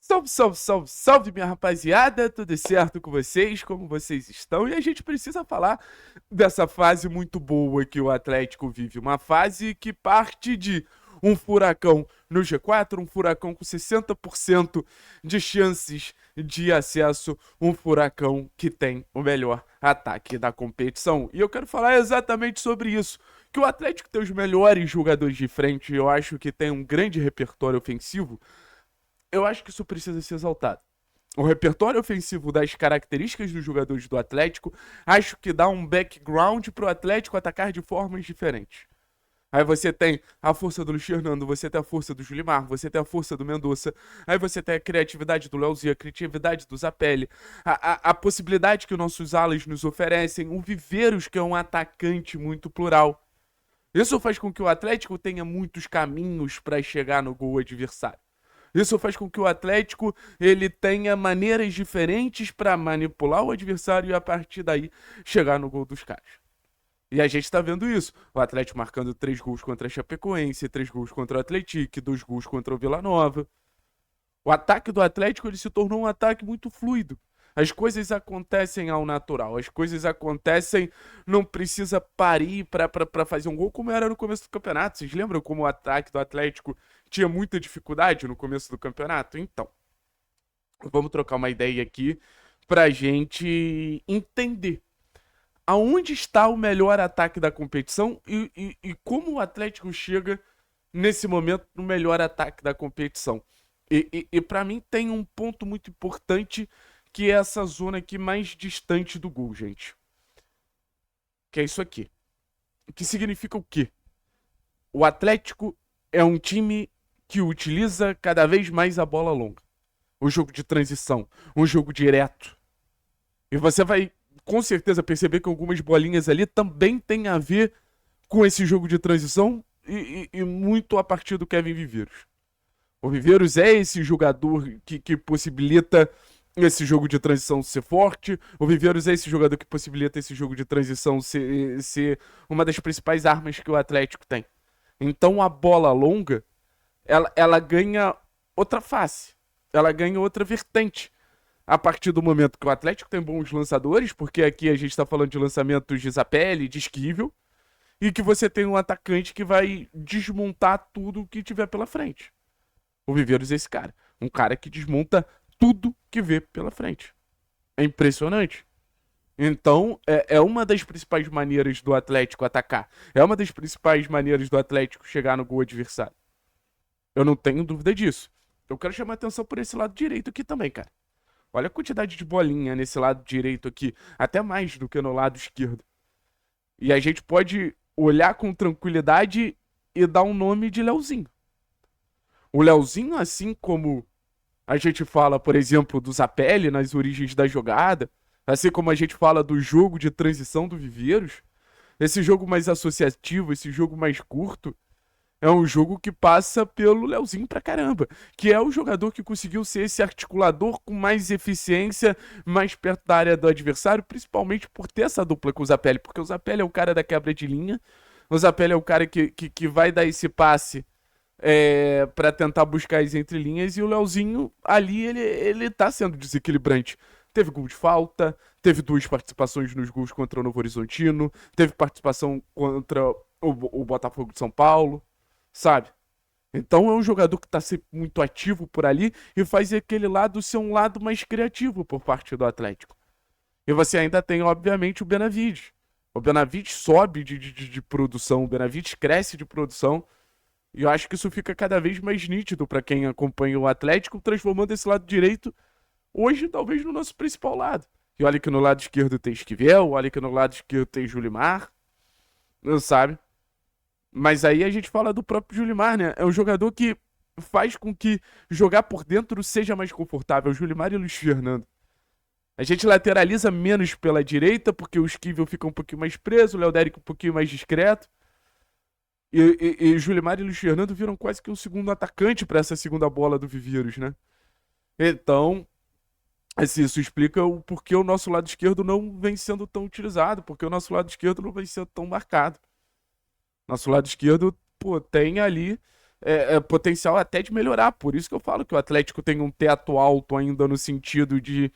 Salve, salve, salve, salve, minha rapaziada, tudo certo com vocês? Como vocês estão? E a gente precisa falar dessa fase muito boa que o Atlético vive. Uma fase que parte de um furacão no G4, um furacão com 60% de chances de acesso, um furacão que tem o melhor ataque da competição. E eu quero falar exatamente sobre isso. Que o Atlético tem os melhores jogadores de frente, eu acho que tem um grande repertório ofensivo. Eu acho que isso precisa ser exaltado. O repertório ofensivo das características dos jogadores do Atlético, acho que dá um background para o Atlético atacar de formas diferentes. Aí você tem a força do Luiz Fernando, você tem a força do Julimar, você tem a força do Mendonça, aí você tem a criatividade do Leozinho, a criatividade do Zapelli, a possibilidade que os nossos alas nos oferecem, o Viveiros, que é um atacante muito plural. Isso faz com que o Atlético tenha muitos caminhos para chegar no gol adversário. Isso faz com que o Atlético ele tenha maneiras diferentes para manipular o adversário e a partir daí chegar no gol dos caras. E a gente está vendo isso. O Atlético marcando 3 gols contra a Chapecoense, 3 gols contra o Atlético, 2 gols contra o Vila Nova. O ataque do Atlético ele se tornou um ataque muito fluido. As coisas acontecem ao natural, as coisas acontecem, não precisa parir para fazer um gol como era no começo do campeonato. Vocês lembram como o ataque do Atlético tinha muita dificuldade no começo do campeonato? Então, vamos trocar uma ideia aqui pra gente entender aonde está o melhor ataque da competição e como o Atlético chega nesse momento no melhor ataque da competição. E para mim tem um ponto muito importante que é essa zona aqui mais distante do gol, gente. Que é isso aqui. Que significa o quê? O Atlético é um time que utiliza cada vez mais a bola longa. O jogo de transição, um jogo direto. E você vai com certeza perceber que algumas bolinhas ali também tem a ver com esse jogo de transição e muito a partir do Kevin Viveiros. O Viveiros é esse jogador que possibilita esse jogo de transição ser forte. O Viveiros é esse jogador que possibilita esse jogo de transição ser uma das principais armas que o Atlético tem. Então a bola longa, ela ganha outra face. Ela ganha outra vertente. A partir do momento que o Atlético tem bons lançadores, porque aqui a gente está falando de lançamentos de Zapelli, de Esquivel, e que você tem um atacante que vai desmontar tudo que tiver pela frente. O Viveiros é esse cara. Um cara que desmonta tudo que vê pela frente. É impressionante. Então, é uma das principais maneiras do Atlético atacar. É uma das principais maneiras do Atlético chegar no gol adversário. Eu não tenho dúvida disso. Eu quero chamar atenção por esse lado direito aqui também, cara. Olha a quantidade de bolinha nesse lado direito aqui. Até mais do que no lado esquerdo. E a gente pode olhar com tranquilidade e dar um nome de Leozinho. O Leozinho, assim como a gente fala, por exemplo, do Zapelli nas origens da jogada, assim como a gente fala do jogo de transição do Viveiros, esse jogo mais associativo, esse jogo mais curto, é um jogo que passa pelo Leozinho pra caramba, que é o jogador que conseguiu ser esse articulador com mais eficiência, mais perto da área do adversário, principalmente por ter essa dupla com o Zapelli, porque o Zapelli é o cara da quebra de linha, o Zapelli é o cara que vai dar esse passe para tentar buscar as entrelinhas, e o Leozinho ali, ele tá sendo desequilibrante. Teve gol de falta, teve 2 participações nos gols contra o Novo Horizontino, teve participação contra o Botafogo de São Paulo, sabe? Então é um jogador que tá sempre muito ativo por ali e faz aquele lado ser um lado mais criativo por parte do Atlético. E você ainda tem, obviamente, o Benavides. O Benavides sobe de produção, o Benavides cresce de produção. E eu acho que isso fica cada vez mais nítido para quem acompanha o Atlético, transformando esse lado direito, hoje, talvez, no nosso principal lado. E olha que no lado esquerdo tem Esquivel, olha que no lado esquerdo tem Julimar, não sabe? Mas aí a gente fala do próprio Julimar, né? É um jogador que faz com que jogar por dentro seja mais confortável. Julimar e Luiz Fernando. A gente lateraliza menos pela direita, porque o Esquivel fica um pouquinho mais preso, o Léo Dérico um pouquinho mais discreto. E Julimar e Luiz Fernando viram quase que um segundo atacante para essa segunda bola do Viveiros, né? Então, assim, isso explica o porquê o nosso lado esquerdo não vem sendo tão utilizado, porque o nosso lado esquerdo não vem sendo tão marcado. Nosso lado esquerdo, pô, tem ali potencial até de melhorar. Por isso que eu falo que o Atlético tem um teto alto ainda no sentido de.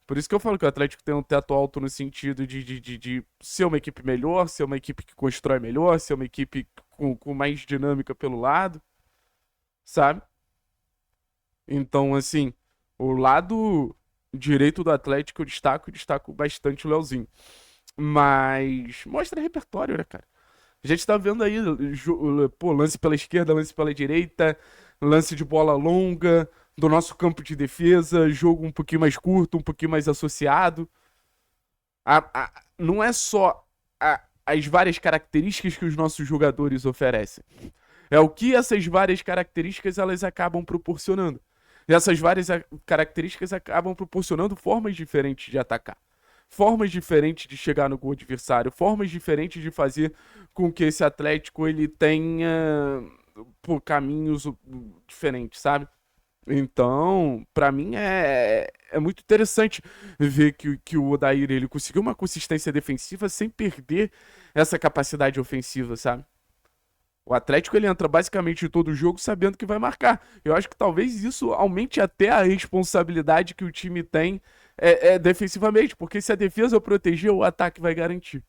Por isso que eu falo que o Atlético tem um teto alto no sentido de ser uma equipe melhor, ser uma equipe que constrói melhor, ser uma equipe com mais dinâmica pelo lado, sabe? Então, assim, o lado direito do Atlético eu destaco bastante o Leozinho. Mas mostra repertório, né, cara? A gente tá vendo aí, pô, lance pela esquerda, lance pela direita, lance de bola longa, do nosso campo de defesa, jogo um pouquinho mais curto, um pouquinho mais associado. Não é só as várias características que os nossos jogadores oferecem. É o que essas várias características elas acabam proporcionando. E essas várias características acabam proporcionando formas diferentes de atacar. Formas diferentes de chegar no gol adversário, formas diferentes de fazer com que esse Atlético ele tenha pô, caminhos diferentes, sabe? Então, pra mim é muito interessante ver que o Odair ele conseguiu uma consistência defensiva sem perder essa capacidade ofensiva, sabe? O Atlético ele entra basicamente em todo jogo sabendo que vai marcar. Eu acho que talvez isso aumente até a responsabilidade que o time tem defensivamente, porque se a defesa proteger, o ataque vai garantir.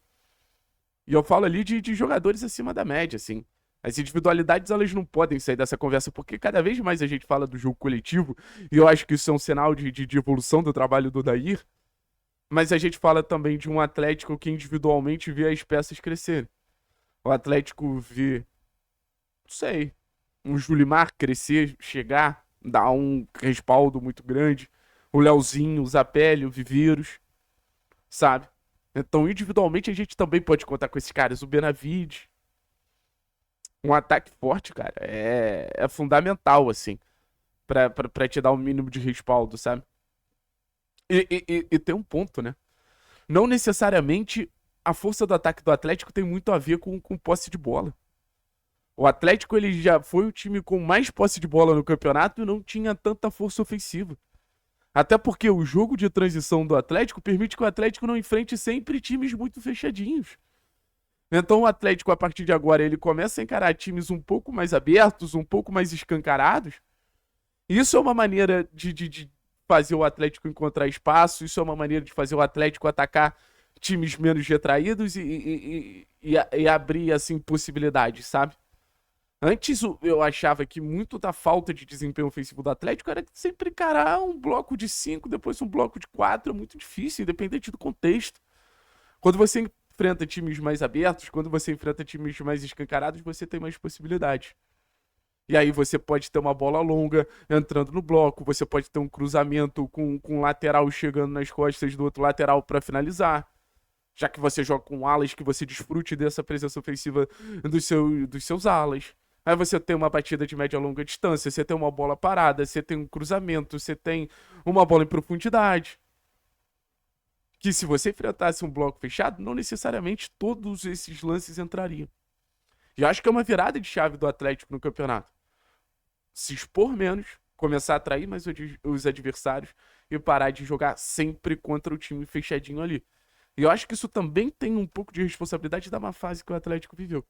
E eu falo ali de jogadores acima da média, assim. As individualidades, elas não podem sair dessa conversa, porque cada vez mais a gente fala do jogo coletivo, e eu acho que isso é um sinal de evolução do trabalho do Odair, mas a gente fala também de um Atlético que individualmente vê as peças crescerem. O Atlético vê, não sei, um Julimar crescer, chegar, dar um respaldo muito grande, o Leozinho, o Zapelli, o Viveiros, sabe? Então, individualmente, a gente também pode contar com esses caras, o Benavides. Um ataque forte, cara, é fundamental, assim, pra te dar um mínimo de respaldo, sabe? E tem um ponto, né? Não necessariamente a força do ataque do Atlético tem muito a ver com posse de bola. O Atlético ele já foi o time com mais posse de bola no campeonato e não tinha tanta força ofensiva. Até porque o jogo de transição do Atlético permite que o Atlético não enfrente sempre times muito fechadinhos. Então o Atlético, a partir de agora, ele começa a encarar times um pouco mais abertos, um pouco mais escancarados. Isso é uma maneira de fazer o Atlético encontrar espaço, isso é uma maneira de fazer o Atlético atacar times menos retraídos e abrir, assim, possibilidades, sabe? Antes eu achava que muito da falta de desempenho ofensivo do Atlético era sempre encarar um bloco de 5, depois um bloco de 4, é muito difícil, independente do contexto. Quando você enfrenta times mais abertos, quando você enfrenta times mais escancarados, você tem mais possibilidades. E aí você pode ter uma bola longa entrando no bloco, você pode ter um cruzamento com um lateral chegando nas costas do outro lateral para finalizar. Já que você joga com alas, que você desfrute dessa presença ofensiva dos seus alas. Aí você tem uma batida de média e longa distância, você tem uma bola parada, você tem um cruzamento, você tem uma bola em profundidade. Que se você enfrentasse um bloco fechado, não necessariamente todos esses lances entrariam. E acho que é uma virada de chave do Atlético no campeonato. Se expor menos, começar a atrair mais os adversários e parar de jogar sempre contra o time fechadinho ali. E eu acho que isso também tem um pouco de responsabilidade da má fase que o Atlético viveu.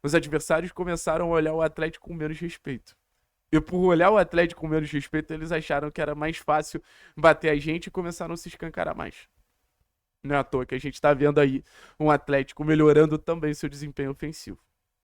Os adversários começaram a olhar o Atlético com menos respeito. E por olhar o Atlético com menos respeito, eles acharam que era mais fácil bater a gente e começaram a se escancarar mais. Não é à toa que a gente tá vendo aí um Atlético melhorando também seu desempenho ofensivo.